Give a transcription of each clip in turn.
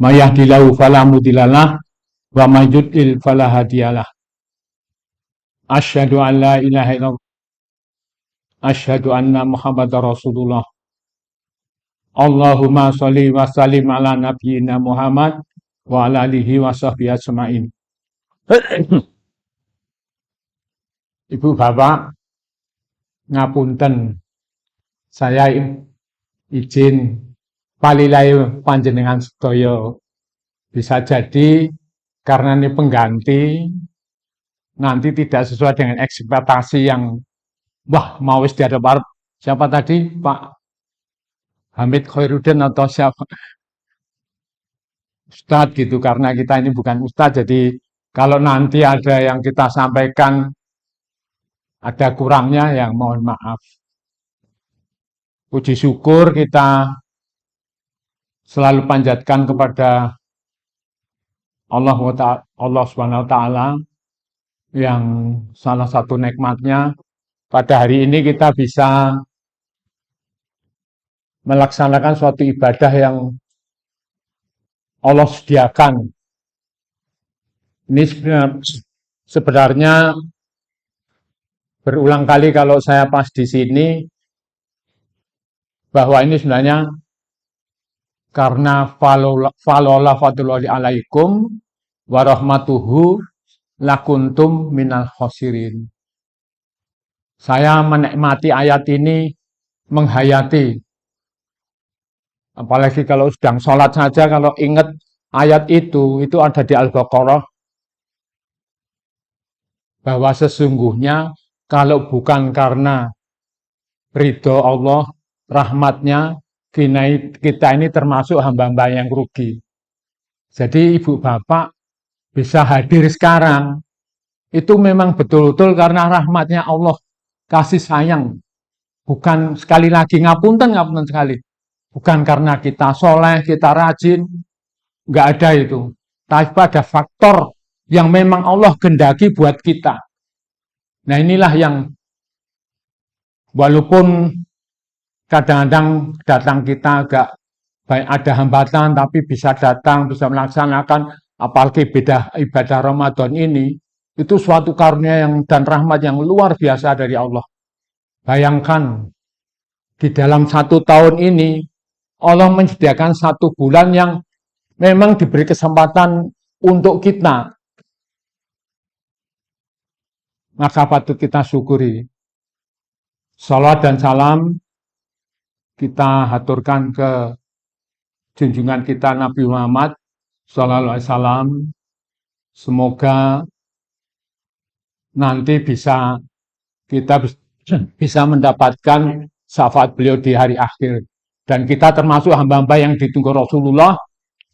may yahdihillahu fala mudhillalah wa may yudlil fala hadiyalah. Asyhadu an la ilaha illallah, asyhadu anna Muhammadar Rasulullah. Allahumma sholli wa sallim ala nabiyyina Muhammad wa ala alihi wa sahbihi ajmain. Ibu bapak, ngapunten, saya izin palilahi panjenengan sedaya. Bisa jadi karena ini pengganti, nanti tidak sesuai dengan ekspektasi yang wah mau wis dihadap siapa tadi, Pak Hamid Khairuddin atau siapa Ustadz gitu, karena kita ini bukan Ustadz, jadi kalau nanti ada yang kita sampaikan ada kurangnya, yang mohon maaf. Puji syukur kita selalu panjatkan kepada Allah Subhanahu wa Ta'ala, yang salah satu nikmatnya pada hari ini kita bisa melaksanakan suatu ibadah yang Allah sediakan. Ini sebenarnya berulang kali kalau saya pas di sini, bahwa ini sebenarnya karena falola fatullahi alaikum warahmatuhu lakuntum minal khosirin. Saya menikmati ayat ini, menghayati. Apalagi kalau sedang sholat saja, kalau ingat ayat itu ada di Al-Baqarah, bahwa sesungguhnya kalau bukan karena ridho Allah, rahmatnya, kita ini termasuk hamba-hamba yang rugi. Jadi ibu bapak bisa hadir sekarang, itu memang betul-betul karena rahmatnya Allah, kasih sayang. Bukan, sekali lagi, ngapunten sekali. Bukan karena kita soleh, kita rajin, nggak ada itu. Tapi ada faktor yang memang Allah gendaki buat kita. Nah inilah yang walaupun kadang-kadang datang kita agak baik, ada hambatan, tapi bisa datang, bisa melaksanakan, apalagi ibadah Ramadan ini, itu suatu karunia dan rahmat yang luar biasa dari Allah. Bayangkan, di dalam 1 tahun ini, Allah menyediakan 1 bulan yang memang diberi kesempatan untuk kita. Maka patut kita syukuri. Salawat dan salam kita haturkan ke junjungan kita Nabi Muhammad Sallallahu Alaihi Wasallam. Semoga nanti kita bisa mendapatkan syafaat beliau di hari akhir. Dan kita termasuk hamba-hamba yang ditunggu Rasulullah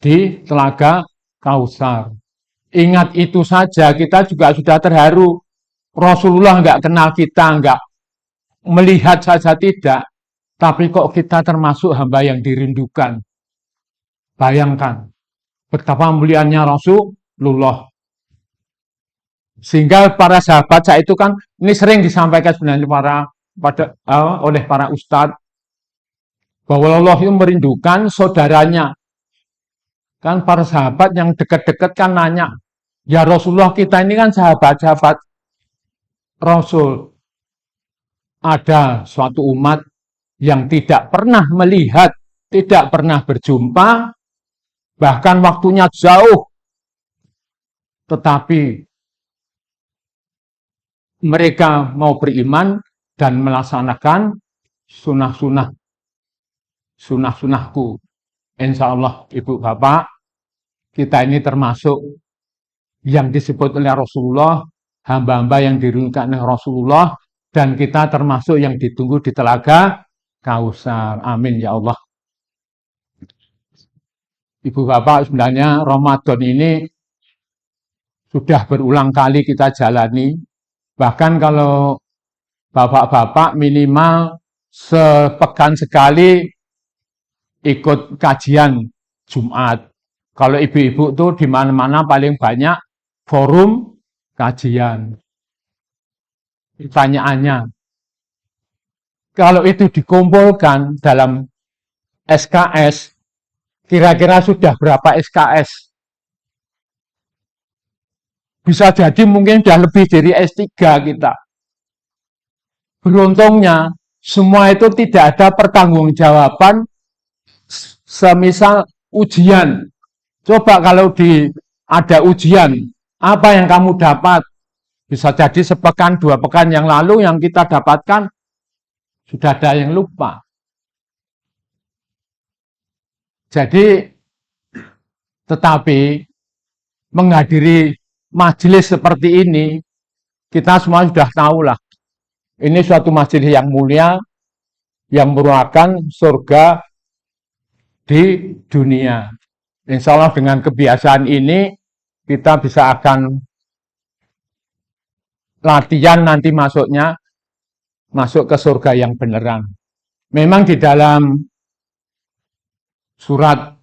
di Telaga Kausar. Ingat itu saja, kita juga sudah terharu. Rasulullah nggak kenal kita, nggak melihat saja tidak, tapi kok kita termasuk hamba yang dirindukan. Bayangkan betapa mulianya Rasulullah. Sehingga para sahabat saya itu kan, ini sering disampaikan sebenarnya oleh para ustadz, bahwa Allah itu merindukan saudaranya. Kan para sahabat yang dekat-dekat kan nanya, ya Rasulullah, kita ini kan sahabat-sahabat Rasul. Ada suatu umat yang tidak pernah melihat, tidak pernah berjumpa, bahkan waktunya jauh, tetapi mereka mau beriman dan melaksanakan sunnah-sunnahku. Insya Allah, ibu bapak, kita ini termasuk yang disebut oleh Rasulullah, hamba-hamba yang dirindukan oleh Rasulullah, dan kita termasuk yang ditunggu di Telaga Kausar. Amin ya Allah. Ibu bapak, sebenarnya Ramadan ini sudah berulang kali kita jalani. Bahkan kalau bapak-bapak minimal sepekan sekali ikut kajian Jumat. Kalau ibu-ibu tuh di mana-mana paling banyak forum kajian. Pertanyaannya, kalau itu dikumpulkan dalam SKS, Kira-kira sudah berapa SKS? Bisa jadi mungkin sudah lebih dari S3 kita. Beruntungnya, semua itu tidak ada pertanggungjawaban semisal ujian. Coba kalau ada ujian, apa yang kamu dapat? Bisa jadi sepekan, 2 pekan yang lalu yang kita dapatkan, sudah ada yang lupa. Jadi, tetapi menghadiri majelis seperti ini, kita semua sudah tahu lah. Ini suatu majelis yang mulia, yang merupakan surga di dunia. Insya Allah dengan kebiasaan ini, kita bisa akan latihan nanti masuk ke surga yang beneran. Memang di dalam surat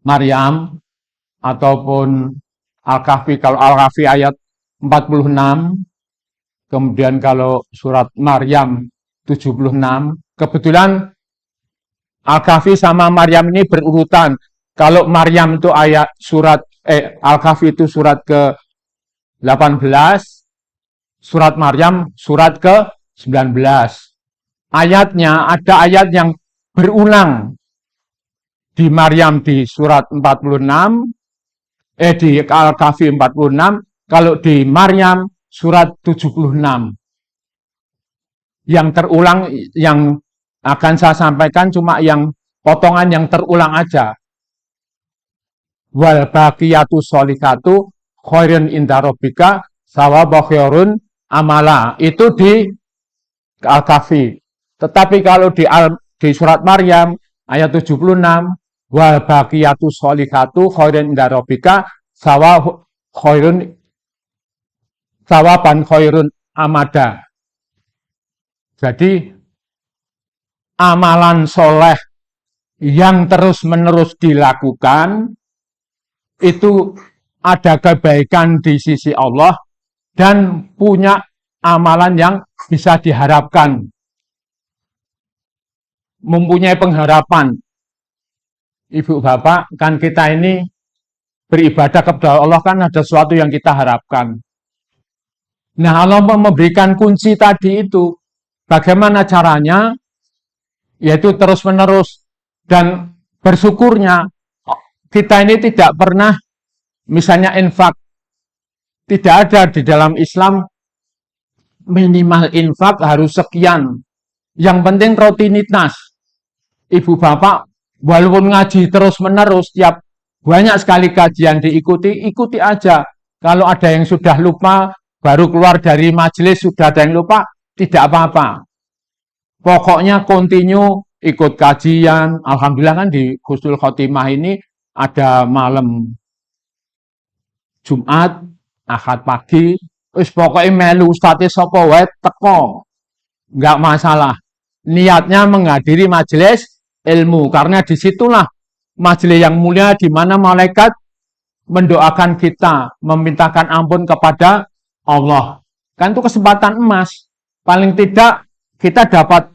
Maryam ataupun Al-Kahfi, kalau Al-Kahfi ayat 46, kemudian kalau surat Maryam 76, kebetulan Al-Kahfi sama Maryam ini berurutan. Kalau Maryam itu Al-Kahfi itu surat ke-18, surat Maryam surat ke-19. Ayatnya ada ayat yang berulang di Maryam di surat 46, di Al-Kahfi 46, kalau di Maryam surat 76. Yang terulang, yang akan saya sampaikan cuma yang potongan yang terulang aja. Wal baqiyatu sholihatu khairun inda rabbika sawaba khairun amala. Itu di Al-Kahfi. Tetapi kalau di surat Maryam ayat 76, wal baqiyatu sholihatu khairun inda rabbika sawaban khairun amada. Jadi amalan soleh yang terus-menerus dilakukan itu ada kebaikan di sisi Allah dan punya amalan yang bisa diharapkan, mempunyai pengharapan. Ibu bapak, kan kita ini beribadah kepada Allah kan ada sesuatu yang kita harapkan. Nah, Allah memberikan kunci tadi itu. Bagaimana caranya? Yaitu terus-menerus. Dan bersyukurnya, kita ini tidak pernah, misalnya infak, tidak ada di dalam Islam minimal infak harus sekian. Yang penting rutinitas. Ibu bapak, walaupun ngaji terus-menerus, tiap banyak sekali kajian diikuti, ikuti aja. Kalau ada yang sudah lupa, baru keluar dari majelis sudah ada yang lupa, tidak apa-apa. Pokoknya continue ikut kajian. Alhamdulillah kan di Husnul Khotimah ini ada malam Jumat, Ahad pagi, wis pokoknya melu ustadz sapa wae teko. Enggak masalah. Niatnya menghadiri majelis ilmu karena disitulah majelis yang mulia di mana malaikat mendoakan kita, memintakan ampun kepada Allah. Kan itu kesempatan emas. Paling tidak kita dapat.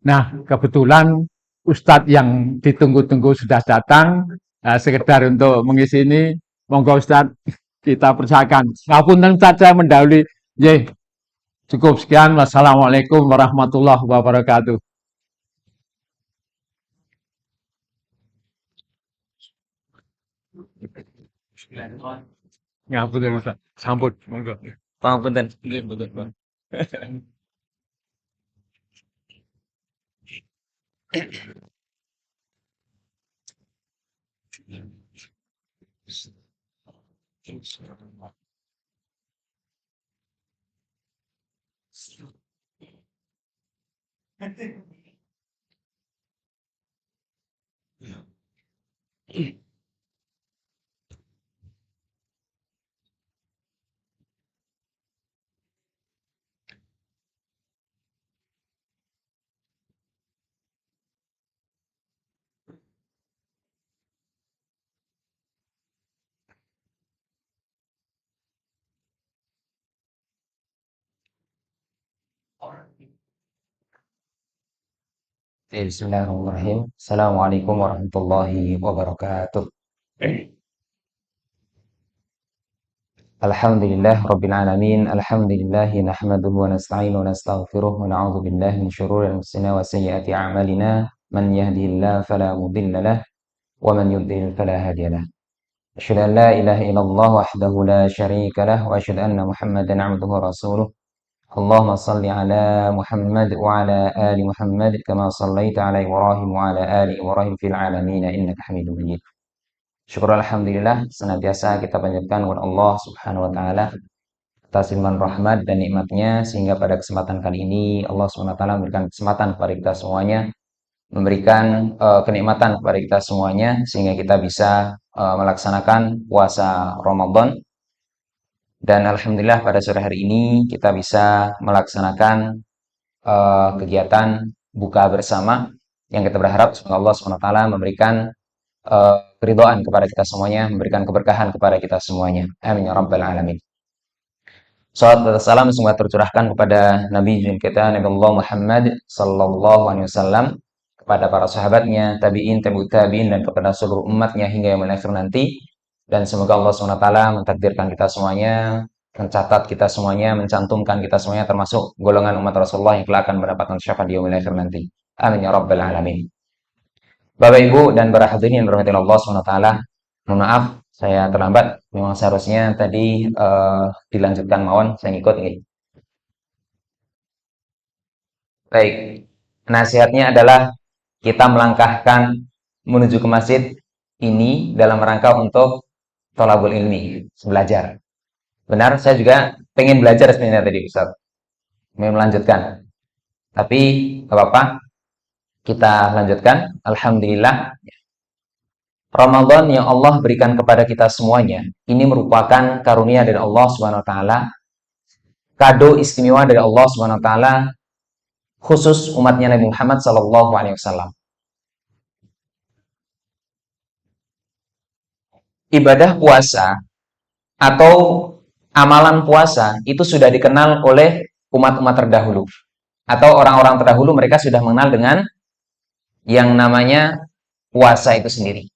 Nah, kebetulan Ustadz yang ditunggu-tunggu sudah datang. Nah, sekedar untuk mengisi ini, monggo Ustadz kita persilakan. Ngapunten Ustadz saya mendahului. Ye, cukup sekian. Wassalamualaikum warahmatullahi wabarakatuh. Ngapunten Ustadz. Sambut, monggo. Pangapunten. Nggih, mboten, Pak. Bismillahirrahmanirrahim. Assalamualaikum warahmatullahi wabarakatuh. Alhamdulillah Rabbil Alamin. Alhamdulillahi nahmaduhu wa nasta'inu wa nastaghfiruh wa na'udzu billahi min syururi anfusina wa sayyiati a'malina. Man yahdihillahu fala mudilla lahu wa man yudlil fala hadiya lahu. Asyhadu an la ilaha illallah wahdahu la syarika lahu wa asyhadu anna Muhammadan 'abduhu wa rasuluh. Allahumma salli ala Muhammad wa ala ali Muhammad kama sallaita ala Ibrahim wa ala ali Ibrahim fil alamin innaka Hamidum Majid. Syukur alhamdulillah senantiasa kita panjatkan kepada Allah Subhanahu wa taala atas limpahan rahmat dan nikmatnya sehingga pada kesempatan kali ini Allah Subhanahu wa taala memberikan kesempatan kepada kita semuanya, memberikan kenikmatan kepada kita semuanya sehingga kita bisa melaksanakan puasa Ramadan. Dan alhamdulillah pada sore hari ini kita bisa melaksanakan kegiatan buka bersama yang kita berharap semoga Allah SWT memberikan keridhaan kepada kita semuanya, memberikan keberkahan kepada kita semuanya. Amin ya rabbal alamin. Salawat dan salam semoga tercurahkan kepada Nabi kita Nabi Allah Muhammad sallallahu alaihi wasallam, kepada para sahabatnya, tabi'in, tabi'ut tabi'in, dan kepada seluruh umatnya hingga yaumil akhir nanti. Dan semoga Allah SWT mentakdirkan kita semuanya, mencatat kita semuanya, mencantumkan kita semuanya termasuk golongan umat Rasulullah yang kelak akan mendapatkan syafaat di yaumil akhir nanti. Amin ya rabbal alamin. Bapak Ibu dan para hadirin yang dirahmati Allah SWT, mohon maaf saya terlambat. Memang seharusnya tadi dilanjutkan mawon, saya ngikut nih. Baik, nasihatnya adalah kita melangkahkan menuju ke masjid ini dalam rangka untuk thalabul ilmi, belajar. Benar, saya juga pengen belajar sebenarnya tadi Ustaz. Mau melanjutkan. Tapi gak apa-apa. Kita lanjutkan. Alhamdulillah. Ramadan yang Allah berikan kepada kita semuanya, ini merupakan karunia dari Allah Subhanahu wa taala. Kado istimewa dari Allah Subhanahu wa taala khusus umatnya Nabi Muhammad sallallahu alaihi wasallam. Ibadah puasa atau amalan puasa itu sudah dikenal oleh umat-umat terdahulu atau orang-orang terdahulu. Mereka sudah mengenal dengan yang namanya puasa itu sendiri.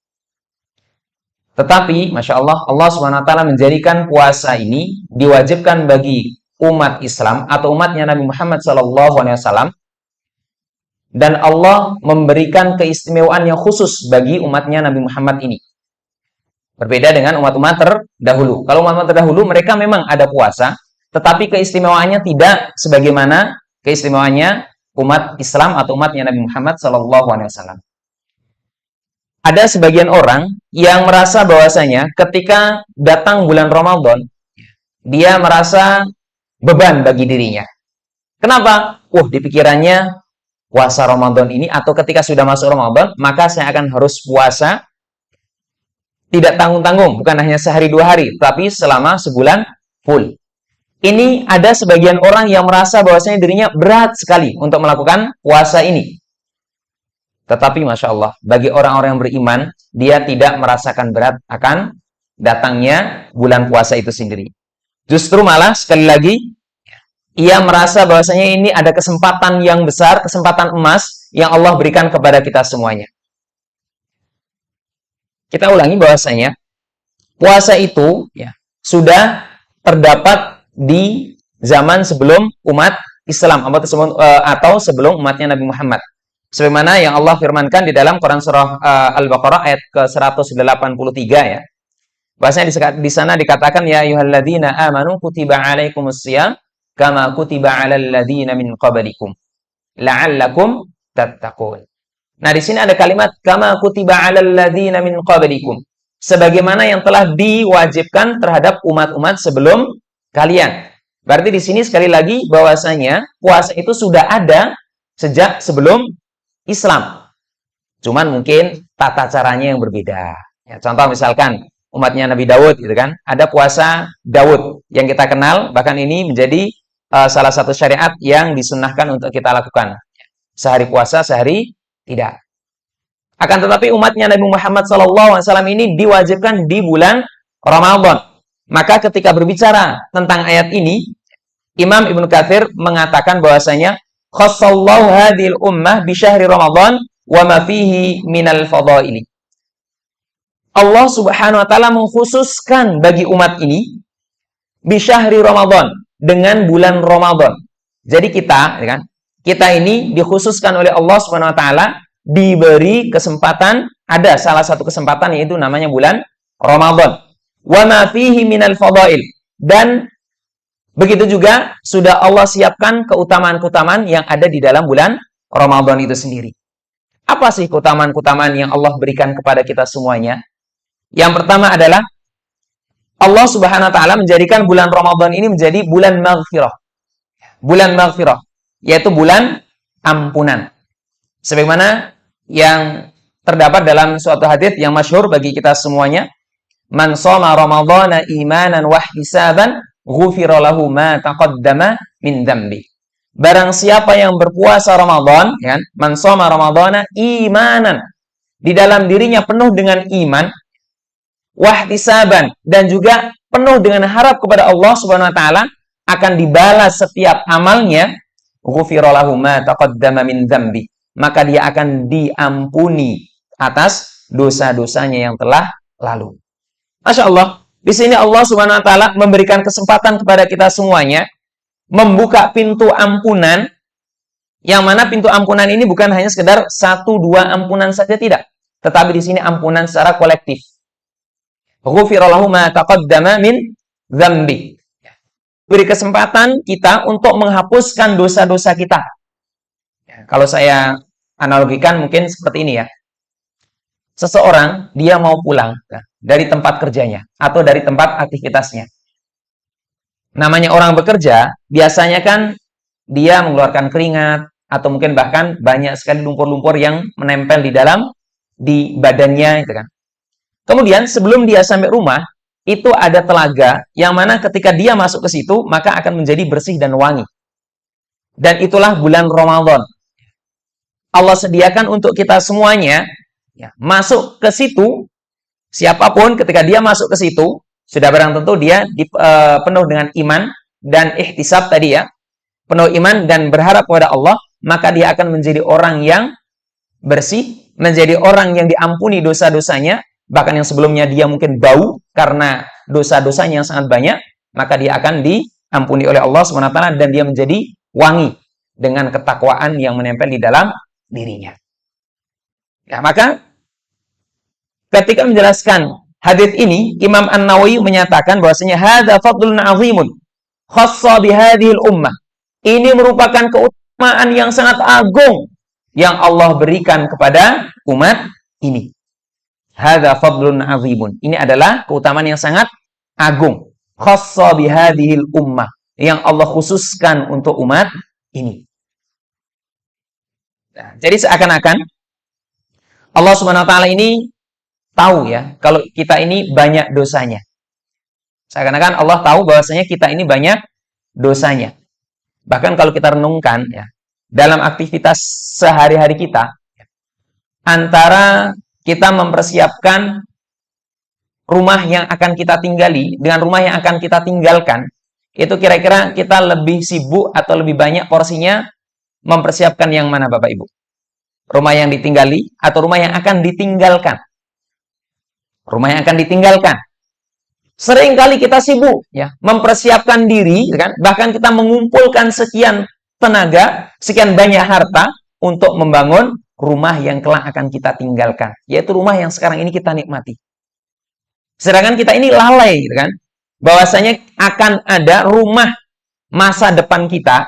Tetapi Masya Allah, Allah SWT menjadikan puasa ini diwajibkan bagi umat Islam atau umatnya Nabi Muhammad SAW, dan Allah memberikan keistimewaan yang khusus bagi umatnya Nabi Muhammad ini. Berbeda dengan umat-umat terdahulu. Kalau umat-umat terdahulu mereka memang ada puasa, tetapi keistimewaannya tidak sebagaimana keistimewaannya umat Islam atau umatnya Nabi Muhammad SAW. Ada sebagian orang yang merasa bahwasanya ketika datang bulan Ramadan, dia merasa beban bagi dirinya. Kenapa? Di pikirannya puasa Ramadan ini atau ketika sudah masuk Ramadan, maka saya akan harus puasa tidak tanggung-tanggung, bukan hanya sehari dua hari, tapi selama sebulan full. Ini ada sebagian orang yang merasa bahwasanya dirinya berat sekali untuk melakukan puasa ini. Tetapi Masya Allah, bagi orang-orang yang beriman, dia tidak merasakan berat akan datangnya bulan puasa itu sendiri. Justru malah, sekali lagi, ia merasa bahwasanya ini ada kesempatan yang besar, kesempatan emas yang Allah berikan kepada kita semuanya. Kita ulangi bahwasanya puasa itu sudah terdapat di zaman sebelum umat Islam atau sebelum umatnya Nabi Muhammad. Sebagaimana yang Allah firmankan di dalam Quran surah Al-Baqarah ayat ke-183 ya. Bahwasanya di sana dikatakan ya ayyuhalladzina amanu kutiba alaikumusiyam kama kutiba alal ladzina min qablikum la'allakum tattaqun. Nah, di sini ada kalimat kama kutiba 'alal ladzina min qablikum. Sebagaimana yang telah diwajibkan terhadap umat-umat sebelum kalian. Berarti di sini sekali lagi bahwasanya puasa itu sudah ada sejak sebelum Islam. Cuman mungkin tata caranya yang berbeda. Ya, contoh misalkan umatnya Nabi Daud gitu kan, ada puasa Daud yang kita kenal, bahkan ini menjadi salah satu syariat yang disunnahkan untuk kita lakukan. Sehari puasa, sehari tidak. Akan tetapi umatnya Nabi Muhammad SAW ini diwajibkan di bulan Ramadan. Maka ketika berbicara tentang ayat ini, Imam Ibnu Katsir mengatakan bahwasanya khassallahu hadhil ummah bi syahri Ramadan wa ma fihi minal fadaili. Allah Subhanahu wa taala mengkhususkan bagi umat ini bi syahri Ramadan, dengan bulan Ramadan. Jadi kita, ya kan? Kita ini dikhususkan oleh Allah Subhanahu wa taala, diberi kesempatan, ada salah satu kesempatan yaitu namanya bulan Ramadan. Wa ma fihi minal fadail, dan begitu juga sudah Allah siapkan keutamaan-keutamaan yang ada di dalam bulan Ramadan itu sendiri. Apa sih keutamaan-keutamaan yang Allah berikan kepada kita semuanya? Yang pertama adalah Allah Subhanahu wa taala menjadikan bulan Ramadan ini menjadi bulan maghfirah. Bulan maghfirah, yaitu bulan ampunan. Sebagaimana yang terdapat dalam suatu hadis yang masyhur bagi kita semuanya, man shoma ramadhana imanan wa ihtisaban ghufira lahu ma taqaddama min dzambi. Barang siapa yang berpuasa Ramadan, ya, man shoma ramadhana imanan, di dalam dirinya penuh dengan iman, wahtisaban, dan juga penuh dengan harap kepada Allah Subhanahu wa taala akan dibalas setiap amalnya, ghufira lahu ma taqaddama min dzambi, maka dia akan diampuni atas dosa-dosanya yang telah lalu. Masya Allah, di sini Allah Subhanahu wa taala memberikan kesempatan kepada kita semuanya, membuka pintu ampunan, yang mana pintu ampunan ini bukan hanya sekedar 1-2 ampunan saja, tidak, tetapi di sini ampunan secara kolektif. Ghufira lahu ma taqaddama min dzambi. Beri kesempatan kita untuk menghapuskan dosa-dosa kita. Kalau saya analogikan mungkin seperti ini ya. Seseorang dia mau pulang dari tempat kerjanya atau dari tempat aktivitasnya. Namanya orang bekerja, biasanya kan dia mengeluarkan keringat atau mungkin bahkan banyak sekali lumpur-lumpur yang menempel di badannya, gitu kan. Kemudian sebelum dia sampai rumah, itu ada telaga yang mana ketika dia masuk ke situ, maka akan menjadi bersih dan wangi. Dan itulah bulan Ramadan. Allah sediakan untuk kita semuanya, ya, masuk ke situ. Siapapun ketika dia masuk ke situ, sudah barang tentu dia penuh dengan iman dan ihtisab tadi ya, penuh iman dan berharap kepada Allah, maka dia akan menjadi orang yang bersih, menjadi orang yang diampuni dosa-dosanya. Bahkan yang sebelumnya dia mungkin bau karena dosa-dosanya yang sangat banyak, maka dia akan diampuni oleh Allah SWT dan dia menjadi wangi dengan ketakwaan yang menempel di dalam dirinya. Ya, maka ketika menjelaskan hadits ini, Imam An-Nawawi menyatakan bahwasanya hadza fadlun 'azimun khassa bihadhil ummah. Ini merupakan keutamaan yang sangat agung yang Allah berikan kepada umat ini. Hadza fadlun 'azimun. Ini adalah keutamaan yang sangat agung. Khassa bihadhil ummah, yang Allah khususkan untuk umat ini. Nah, jadi seakan-akan Allah Subhanahu wa taala ini tahu ya kalau kita ini banyak dosanya. Seakan-akan Allah tahu bahwasanya kita ini banyak dosanya. Bahkan kalau kita renungkan ya, dalam aktivitas sehari-hari kita, antara kita mempersiapkan rumah yang akan kita tinggali dengan rumah yang akan kita tinggalkan, itu kira-kira kita lebih sibuk atau lebih banyak porsinya mempersiapkan yang mana, Bapak Ibu? Rumah yang ditinggali atau rumah yang akan ditinggalkan? Rumah yang akan ditinggalkan. Seringkali kita sibuk ya mempersiapkan diri, kan? Bahkan kita mengumpulkan sekian tenaga, sekian banyak harta untuk membangun rumah yang kelak akan kita tinggalkan, yaitu rumah yang sekarang ini kita nikmati. Sedangkan kita ini lalai, gitu kan? Bahwasanya akan ada rumah masa depan kita,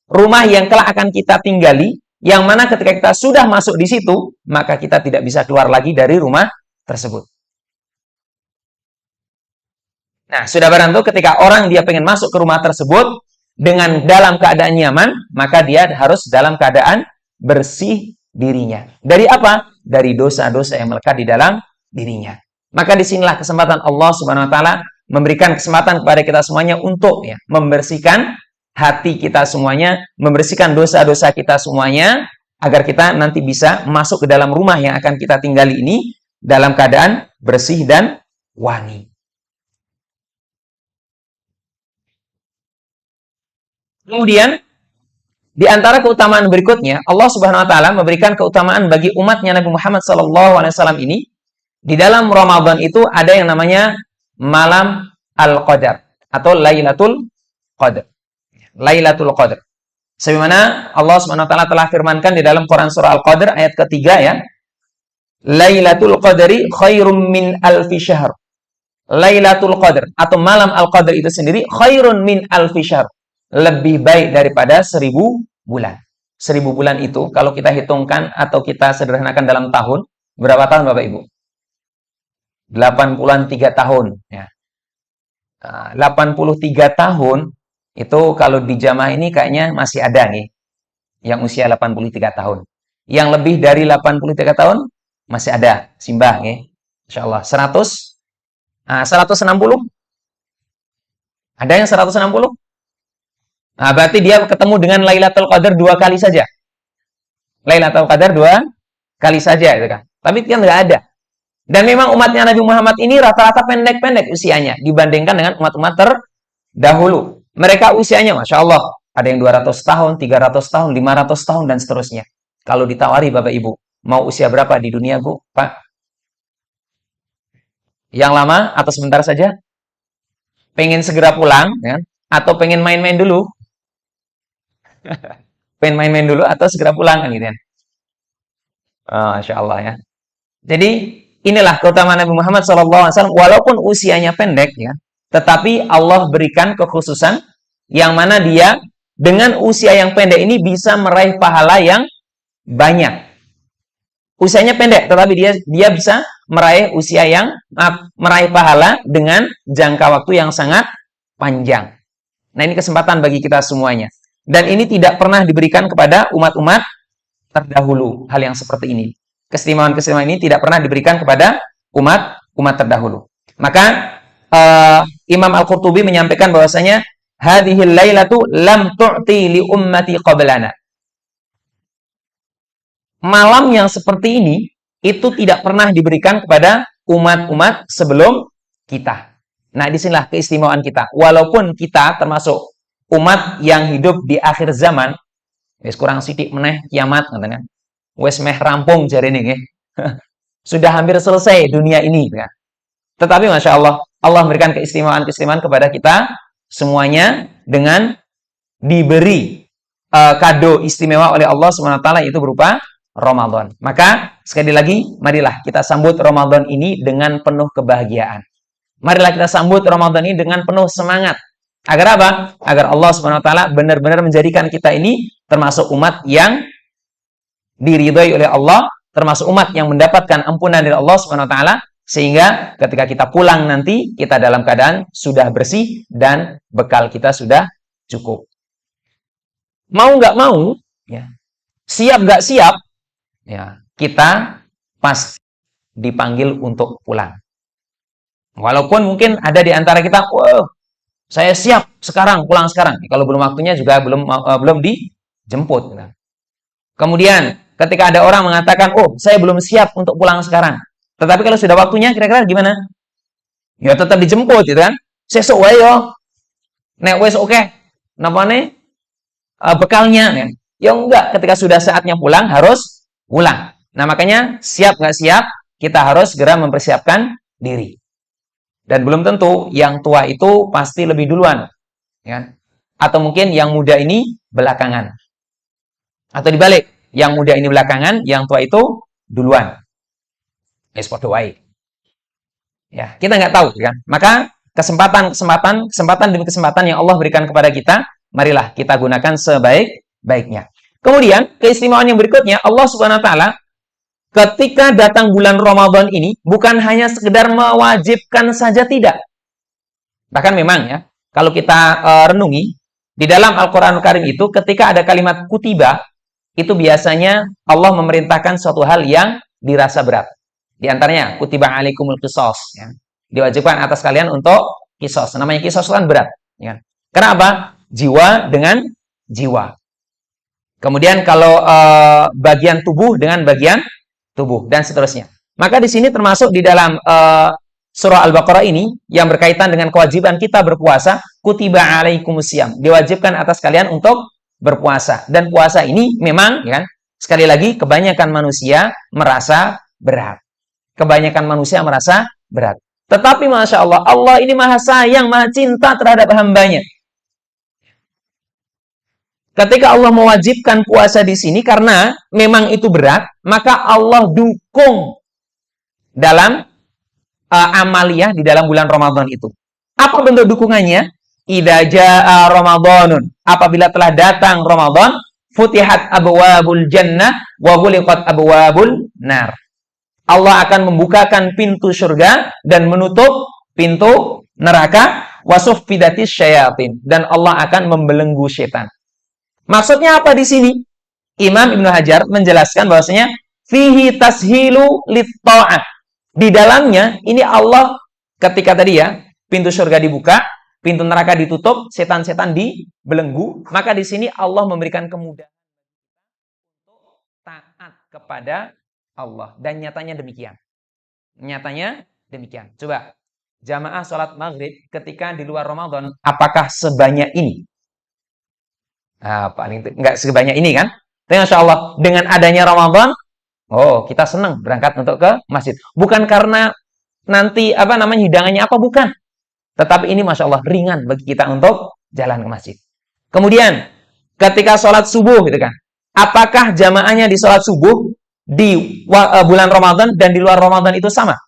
rumah yang kelak akan kita tinggali, yang mana ketika kita sudah masuk di situ, maka kita tidak bisa keluar lagi dari rumah tersebut. Nah, sudah barang tentu ketika orang dia pengen masuk ke rumah tersebut dengan dalam keadaan nyaman, maka dia harus dalam keadaan bersih dirinya. Dari apa? Dari dosa-dosa yang melekat di dalam dirinya. Maka disinilah kesempatan Allah Subhanahu wa taala memberikan kesempatan kepada kita semuanya untuk ya membersihkan hati kita semuanya, membersihkan dosa-dosa kita semuanya, agar kita nanti bisa masuk ke dalam rumah yang akan kita tinggali ini dalam keadaan bersih dan wangi. Kemudian Di antara keutamaan berikutnya, Allah Subhanahu wa taala memberikan keutamaan bagi umatnya Nabi Muhammad SAW ini. Di dalam Ramadan itu ada yang namanya malam Al-Qadar atau Lailatul Qadar. Lailatul Qadar. Sebagaimana Allah Subhanahu wa taala telah firmankan di dalam Quran surah Al-Qadar ayat ketiga ya. Lailatul Qadri khairum min alfi syahr. Lailatul Qadar atau malam Al-Qadar itu sendiri khairun min alfi syahr. Lebih baik daripada 1000 bulan. 1000 bulan itu kalau kita hitungkan atau kita sederhanakan dalam tahun, berapa tahun Bapak Ibu? 83 tahun ya. 83 tahun itu kalau di jamaah ini kayaknya masih ada nih yang usia 83 tahun. Yang lebih dari 83 tahun masih ada, simbah nih. Insyaallah 100 160? Ada yang 160? Nah, berarti dia ketemu dengan Lailatul Qadar 2 kali saja. Lailatul Qadar 2 kali saja gitu kan. Tapi kan nggak ada. Dan memang umatnya Nabi Muhammad ini rata-rata pendek-pendek usianya dibandingkan dengan umat-umat terdahulu. Mereka usianya Masya Allah. Ada yang 200 tahun, 300 tahun, 500 tahun, dan seterusnya. Kalau ditawari Bapak Ibu, mau usia berapa di dunia Bu, Pak? Yang lama atau sebentar saja? Pengen segera pulang, ya? Atau pengen main-main dulu? Pengen main-main dulu atau segera pulang kan gitu kan. Masya Allah ya. Jadi inilah keutamaan Nabi Muhammad SAW. Walaupun usianya pendek ya, tetapi Allah berikan kekhususan yang mana dia dengan usia yang pendek ini bisa meraih pahala yang banyak. Usianya pendek, tetapi dia bisa meraih meraih pahala dengan jangka waktu yang sangat panjang. Nah, ini kesempatan bagi kita semuanya. Dan ini tidak pernah diberikan kepada umat-umat terdahulu, hal yang seperti ini. Keistimewaan-keistimewaan ini tidak pernah diberikan kepada umat terdahulu. Maka Imam Al-Qurtubi menyampaikan bahwasanya hadhil lailatu lam tu'ti li ummati qablana. Malam yang seperti ini itu tidak pernah diberikan kepada umat-umat sebelum kita. Nah, disinilah keistimewaan kita. Walaupun kita termasuk umat yang hidup di akhir zaman, wis kurang sidik meneh kiamat katanya. Wis meh rampung jarene nggih. Sudah hampir selesai dunia ini ya. Tetapi Masya Allah, Allah memberikan keistimewaan-keistimewaan kepada kita semuanya dengan diberi kado istimewa oleh Allah SWT, itu berupa Ramadan. Maka sekali lagi, marilah kita sambut Ramadan ini dengan penuh kebahagiaan. Marilah kita sambut Ramadan ini dengan penuh semangat. Agar apa? Agar Allah SWT benar-benar menjadikan kita ini termasuk umat yang diridhai oleh Allah, termasuk umat yang mendapatkan ampunan dari Allah SWT, sehingga ketika kita pulang nanti, kita dalam keadaan sudah bersih dan bekal kita sudah cukup. Mau nggak mau, ya, siap nggak siap, ya, kita pasti dipanggil untuk pulang. Walaupun mungkin ada di antara kita, wow, saya siap sekarang, pulang sekarang. Kalau belum waktunya juga belum dijemput. Kemudian ketika ada orang mengatakan, oh, saya belum siap untuk pulang sekarang. Tetapi kalau sudah waktunya, kira-kira gimana? Ya tetap dijemput, gitu kan? Sesuk wae yo. Nek wis oke. Napa nih? Bekalnya. Ya. Ya enggak, ketika sudah saatnya pulang, harus pulang. Nah, makanya siap nggak siap, kita harus segera mempersiapkan diri. Dan belum tentu yang tua itu pasti lebih duluan. Ya. Atau mungkin yang muda ini belakangan. Atau dibalik, yang muda ini belakangan, yang tua itu duluan. Ya, kita nggak tahu, kan? Maka kesempatan demi kesempatan yang Allah berikan kepada kita, marilah kita gunakan sebaik-baiknya. Kemudian, keistimewaan yang berikutnya, Allah Subhanahu wa taala ketika datang bulan Ramadan ini bukan hanya sekedar mewajibkan saja, tidak. Bahkan memang ya, kalau kita renungi di dalam Al-Qur'anul Karim itu ketika ada kalimat kutiba, itu biasanya Allah memerintahkan suatu hal yang dirasa berat. Di antaranya kutiba alaikumul qisas, ya. Diwajibkan atas kalian untuk qisas. Namanya qisas kan berat, ya. Kenapa? Jiwa dengan jiwa. Kemudian kalau bagian tubuh dengan bagian tubuh dan seterusnya. Maka di sini termasuk di dalam surah Al-Baqarah ini yang berkaitan dengan kewajiban kita berpuasa, kutiba alaikumusiyam. Diwajibkan atas kalian untuk berpuasa. Dan puasa ini memang, ya kan, sekali lagi, kebanyakan manusia merasa berat. Kebanyakan manusia merasa berat. Tetapi Masya Allah, Allah ini maha sayang, maha cinta terhadap hambanya. Ketika Allah mewajibkan puasa di sini karena memang itu berat, maka Allah dukung dalam amaliyah di dalam bulan Ramadan itu. Apa bentuk dukungannya? Idza jaa Ramadanun. Apabila telah datang Ramadan, futihat abwabul jannah wa ghuliqat abwabul nar. Allah akan membukakan pintu surga dan menutup pintu neraka, wasuffidatis syayatin, dan Allah akan membelenggu setan. Maksudnya apa di sini? Imam Ibnu Hajar menjelaskan bahwasanya fihi tashilu lit-tha'ah. Di dalamnya ini Allah ketika tadi ya, pintu surga dibuka, pintu neraka ditutup, setan-setan dibelenggu, maka di sini Allah memberikan kemudahan untuk taat kepada Allah, dan nyatanya demikian. Nyatanya demikian. Coba jamaah sholat maghrib ketika di luar Ramadan, apakah sebanyak ini? Paling nggak sebanyak ini kan? Tapi Masya Allah, dengan adanya Ramadan, oh kita senang berangkat untuk ke masjid. Bukan karena nanti hidangannya apa, bukan. Tetapi ini Masya Allah ringan bagi kita untuk jalan ke masjid. Kemudian ketika sholat subuh gitu kan, apakah jamaahnya di sholat subuh di bulan Ramadan dan di luar Ramadan itu sama?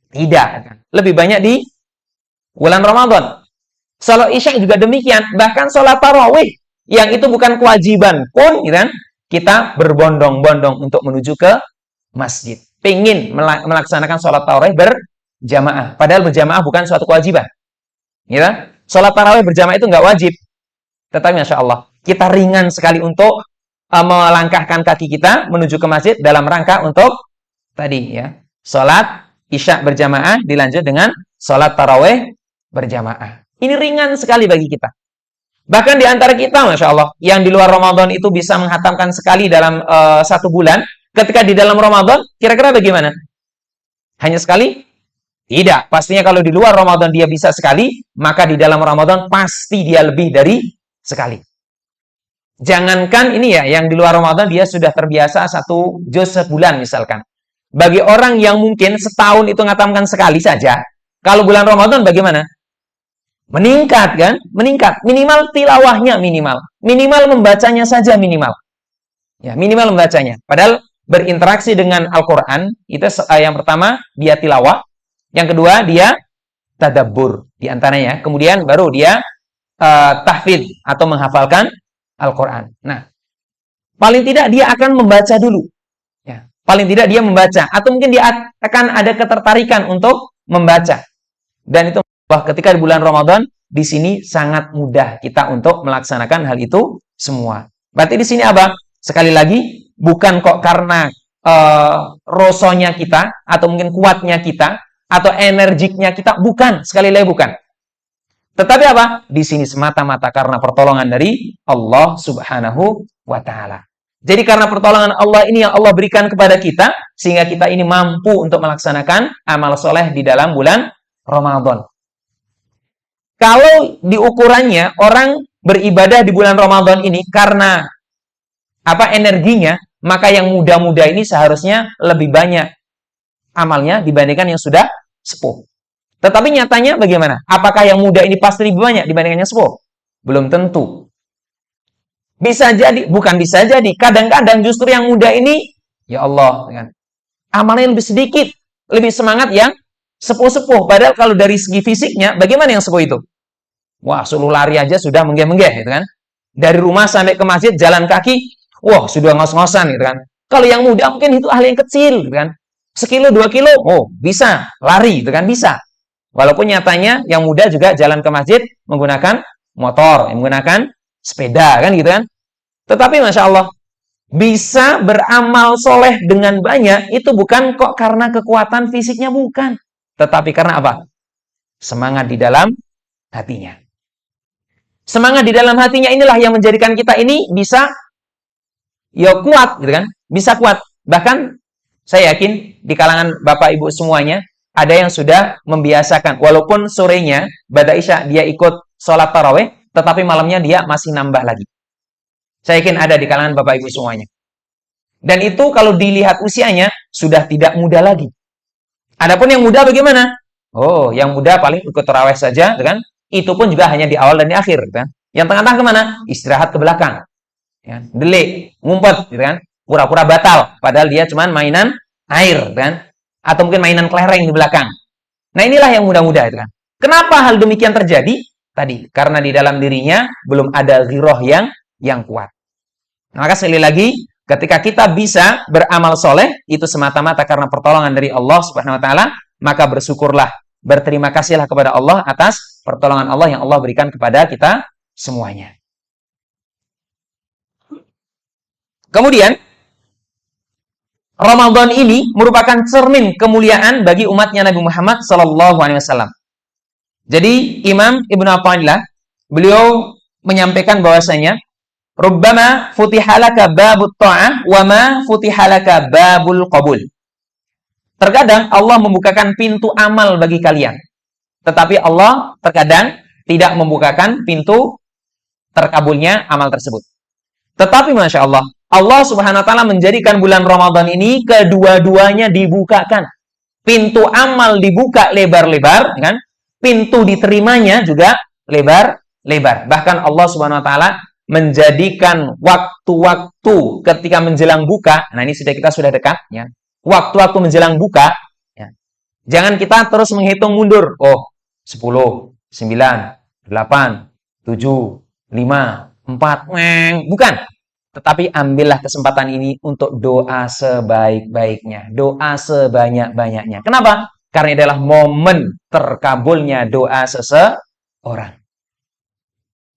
Tidak kan? Lebih banyak di bulan Ramadan. Sholat isya juga demikian. Bahkan sholat tarawih yang itu bukan kewajiban pun, gitu kan, kita berbondong-bondong untuk menuju ke masjid. Pengen melaksanakan sholat tarawih berjamaah. Padahal berjamaah bukan suatu kewajiban. Gitu? Sholat tarawih berjamaah itu nggak wajib. Tetapi Masya Allah, kita ringan sekali untuk melangkahkan kaki kita menuju ke masjid dalam rangka untuk tadi ya, sholat isya berjamaah dilanjut dengan sholat tarawih berjamaah. Ini ringan sekali bagi kita. Bahkan di antara kita, Masya Allah, yang di luar Ramadan itu bisa menghatamkan sekali dalam 1 bulan. Ketika di dalam Ramadan, kira-kira bagaimana? Hanya sekali? Tidak. Pastinya kalau di luar Ramadan dia bisa sekali, maka di dalam Ramadan pasti dia lebih dari sekali. Jangankan ini ya, yang di luar Ramadan dia sudah terbiasa 1 juz sebulan misalkan. Bagi orang yang mungkin setahun itu ngatamkan sekali saja, kalau bulan Ramadan bagaimana? Meningkat kan? Meningkat. Minimal tilawahnya minimal. Minimal membacanya saja minimal. Ya, minimal membacanya. Padahal berinteraksi dengan Al-Quran, itu yang pertama dia tilawah. Yang kedua dia tadabbur di antaranya. Kemudian baru dia tahfidz atau menghafalkan Al-Quran. Nah, paling tidak dia akan membaca dulu. Ya, paling tidak dia membaca. Atau mungkin dia akan ada ketertarikan untuk membaca. Dan itu ketika di bulan Ramadan, di sini sangat mudah kita untuk melaksanakan hal itu semua. Berarti di sini apa? Sekali lagi, bukan kok karena rosonya kita, atau mungkin kuatnya kita, atau energiknya kita, bukan. Sekali lagi bukan. Tetapi apa? Di sini semata-mata karena pertolongan dari Allah Subhanahu wa Ta'ala. Jadi karena pertolongan Allah ini yang Allah berikan kepada kita, sehingga kita ini mampu untuk melaksanakan amal soleh di dalam bulan Ramadan. Kalau diukurannya orang beribadah di bulan Ramadan ini karena energinya, maka yang muda-muda ini seharusnya lebih banyak amalnya dibandingkan yang sudah sepuh. Tetapi nyatanya bagaimana? Apakah yang muda ini pasti lebih banyak dibandingkan yang sepuh? Belum tentu. Bisa jadi, bukan bisa jadi. Kadang-kadang justru yang muda ini, ya Allah, kan, amalnya lebih sedikit, lebih semangat yang sepuh-sepuh. Padahal kalau dari segi fisiknya, bagaimana yang sepuh itu? Wah, suruh lari aja sudah menggeh-menggeh, gitu kan? Dari rumah sampai ke masjid, jalan kaki, wah, sudah ngos-ngosan, gitu kan? Kalau yang muda mungkin itu hal yang kecil, gitu kan? 1 kilo, 2 kilo, oh, bisa. Lari, gitu kan? Bisa. Walaupun nyatanya yang muda juga jalan ke masjid menggunakan motor, menggunakan sepeda, kan gitu kan? Tetapi Masya Allah, bisa beramal soleh dengan banyak, itu bukan kok karena kekuatan fisiknya, bukan. Tetapi karena apa? Semangat di dalam hatinya. Semangat di dalam hatinya inilah yang menjadikan kita ini bisa ya kuat, gitu kan? Bisa kuat. Bahkan saya yakin di kalangan Bapak Ibu semuanya ada yang sudah membiasakan, walaupun sorenya ba'da isya dia ikut sholat tarawih, tetapi malamnya dia masih nambah lagi. Saya yakin ada di kalangan Bapak Ibu semuanya. Dan itu kalau dilihat usianya, sudah tidak muda lagi. Adapun yang muda bagaimana? Oh, yang muda paling ikut tarawih saja, kan? Itu pun juga hanya di awal dan di akhir, kan? Yang tengah-tengah kemana? Istirahat ke belakang. Ya, delik, ngumpet, gitu kan? Pura-pura batal, padahal dia cuman mainan air, kan? Atau mungkin mainan kelereng di belakang. Nah, inilah yang muda-muda, itu kan? Kenapa hal demikian terjadi? Tadi, karena di dalam dirinya belum ada ghirah yang kuat. Maka sekali lagi, ketika kita bisa beramal soleh, itu semata-mata karena pertolongan dari Allah Subhanahu wa Ta'ala, maka bersyukurlah, berterima kasihlah kepada Allah atas pertolongan Allah yang Allah berikan kepada kita semuanya. Kemudian, Ramadan ini merupakan cermin kemuliaan bagi umatnya Nabi Muhammad SAW. Jadi, Imam Ibnu Athaillah, beliau menyampaikan bahwasanya, Rubbama futihalaka babut ta'ah wa ma futihalaka babul qabul. Terkadang Allah membukakan pintu amal bagi kalian. Tetapi Allah terkadang tidak membukakan pintu terkabulnya amal tersebut. Tetapi Masya Allah, Allah Subhanahu wa Ta'ala menjadikan bulan Ramadan ini kedua-duanya dibukakan. Pintu amal dibuka lebar-lebar, kan? Pintu diterimanya juga lebar-lebar. Bahkan Allah Subhanahu wa Ta'ala menjadikan waktu-waktu ketika menjelang buka. Nah, ini kita sudah dekat, ya. Waktu-waktu menjelang buka, ya. Jangan kita terus menghitung mundur. Oh, 10, 9, 8, 7, 5, 4, bukan. Tetapi ambillah kesempatan ini untuk doa sebaik-baiknya, doa sebanyak-banyaknya. Kenapa? Karena adalah momen terkabulnya doa seseorang.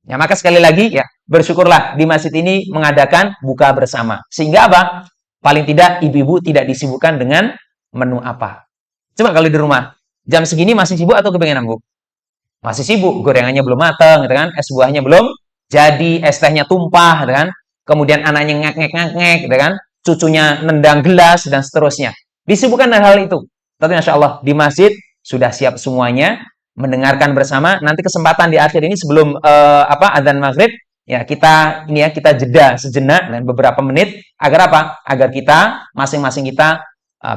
Ya, maka sekali lagi, ya, bersyukurlah di masjid ini mengadakan buka bersama. Sehingga apa? Paling tidak ibu-ibu tidak disibukkan dengan menu apa. Coba kalau di rumah, jam segini masih sibuk atau kepengenan, Bu? Masih sibuk, gorengannya belum matang, gitu kan? Es buahnya belum jadi, es tehnya tumpah, gitu kan? Kemudian anaknya ngek-ngek-ngek, gitu kan? Cucunya nendang gelas, dan seterusnya. Disibukkan dengan hal itu. Tapi Masya Allah, di masjid sudah siap semuanya, mendengarkan bersama. Nanti kesempatan di akhir ini sebelum adzan maghrib, ya kita jeda sejenak dan beberapa menit agar apa? Agar kita masing-masing kita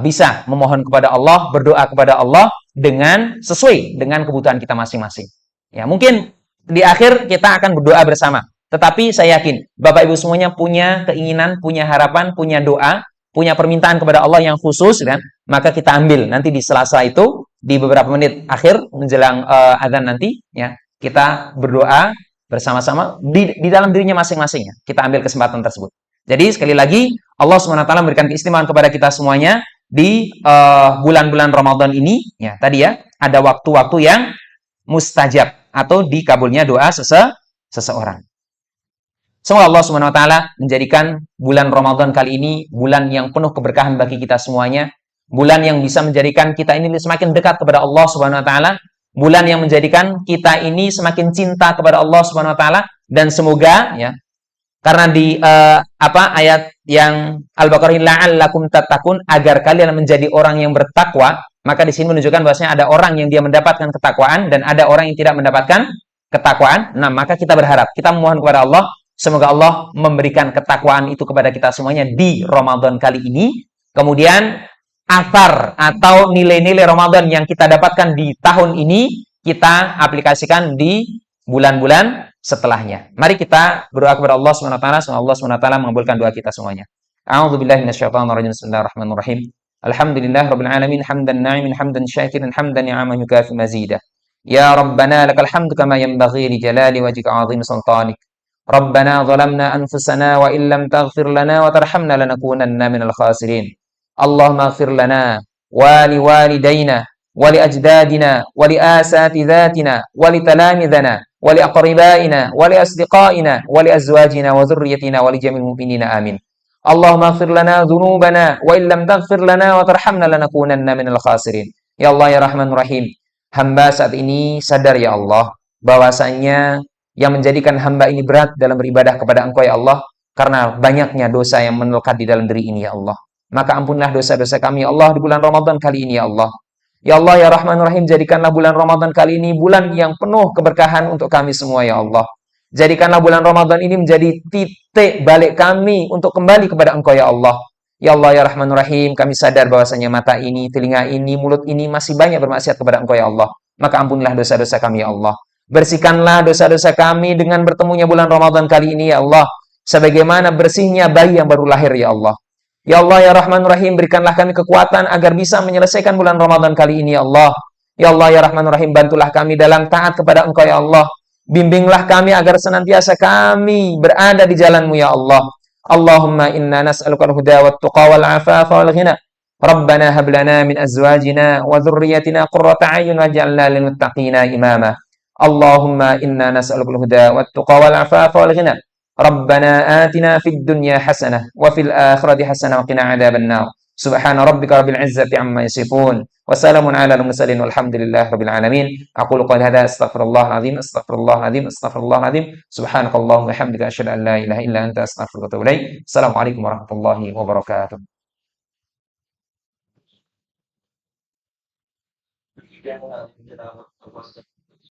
bisa memohon kepada Allah, berdoa kepada Allah dengan sesuai dengan kebutuhan kita masing-masing. Ya, mungkin di akhir kita akan berdoa bersama. Tetapi saya yakin Bapak Ibu semuanya punya keinginan, punya harapan, punya doa, punya permintaan kepada Allah yang khusus, kan? Maka kita ambil nanti di Selasa itu di beberapa menit akhir menjelang adzan nanti, ya, kita berdoa bersama-sama di dalam dirinya masing-masing, ya. Kita ambil kesempatan tersebut. Jadi sekali lagi Allah SWT memberikan keistimewaan kepada kita semuanya di bulan-bulan Ramadan ini, ya, tadi ya, ada waktu-waktu yang mustajab atau dikabulnya doa seseorang. Semoga Allah SWT menjadikan bulan Ramadan kali ini bulan yang penuh keberkahan bagi kita semuanya, bulan yang bisa menjadikan kita ini semakin dekat kepada Allah SWT, bulan yang menjadikan kita ini semakin cinta kepada Allah SWT, dan semoga, ya, karena di ayat yang Al-Baqarah, la'allakum tattaqun, agar kalian menjadi orang yang bertakwa, maka di sini menunjukkan bahwasanya ada orang yang dia mendapatkan ketakwaan dan ada orang yang tidak mendapatkan ketakwaan. Nah, maka kita berharap, kita memohon kepada Allah, semoga Allah memberikan ketakwaan itu kepada kita semuanya di Ramadan kali ini. Kemudian athar atau nilai-nilai Ramadan yang kita dapatkan di tahun ini kita aplikasikan di bulan-bulan setelahnya. Mari kita berdoa kepada Allah SWT, semoga Allah SWT mengabulkan doa kita semuanya. A'udzubillahi minasyaitonirrajim. Bismillahirrahmanirrahim. Alhamdulillahirabbil alamin, hamdan na'imin, hamdan syakiran, hamdan ni'aman yukafi mazidah. Ya Rabbana lakal hamdu kama yanbaghi li jalali wajhika 'azimi sultanik. Rabbana zalamna anfusana wa illam taghfir lana wa tarhamna lanakunanna minal khasirin. Allahumma ighfir lana wa liwalidayna wa liajdadina wa liasatidatina wa litalamidhana wa liaqribaina wa liasdiqaina wa liazwajina wa dhurriyyatina wa lijamil mu'minina amin. Allahumma ighfir lana dhunubana wa illam taghfir lana wa tarhamna lanakunanna minal khasirin. Ya Allah ya Rahman Rahim, hamba saat ini sadar ya Allah bahwasanya yang menjadikan hamba ini berat dalam beribadah kepada Engkau ya Allah, karena banyaknya dosa yang melekat di dalam diri ini ya Allah. Maka ampunlah dosa-dosa kami ya Allah di bulan Ramadan kali ini ya Allah. Ya Allah ya Rahman Rahim, jadikanlah bulan Ramadan kali ini bulan yang penuh keberkahan untuk kami semua ya Allah. Jadikanlah bulan Ramadan ini menjadi titik balik kami untuk kembali kepada Engkau ya Allah. Ya Allah ya Rahman Rahim, kami sadar bahwasanya mata ini, telinga ini, mulut ini masih banyak bermaksiat kepada Engkau ya Allah. Maka ampunilah dosa-dosa kami ya Allah. Bersihkanlah dosa-dosa kami dengan bertemunya bulan Ramadan kali ini ya Allah. Sebagaimana bersihnya bayi yang baru lahir ya Allah. Ya Allah ya Rahman Rahim, berikanlah kami kekuatan agar bisa menyelesaikan bulan Ramadan kali ini ya Allah. Ya Allah ya Rahman Rahim, bantulah kami dalam taat kepada Engkau ya Allah. Bimbinglah kami agar senantiasa kami berada di jalan-Mu ya Allah. Allahumma inna nas'aluka al-huda wa tuqa wal afafa wal ghina. Rabbana hab lana min azwajina wa dhurriyyatina qurrata a'yun waj'alna lil muttaqina imama. Allahumma inna nas'aluka al-huda wa tuqa wal afafa wal ghina. Rabbana atina fid dunya hasanah wa fil akhirati hasanah wa qina adzaban nar. Subhana rabbika rabbil izzati amma yasifun. Wassalamun ala al-mursalin walhamdulillahi rabbil alamin. Aqulu qawli hadza astaghfirullahal azim, astaghfirullahal azim, astaghfirullahal azim. Subhanakallahumma wa bihamdika asyhadu an la ilaha illa anta astaghfiruka wa atubu ilaik. Assalamualaikum warahmatullahi wabarakatuh.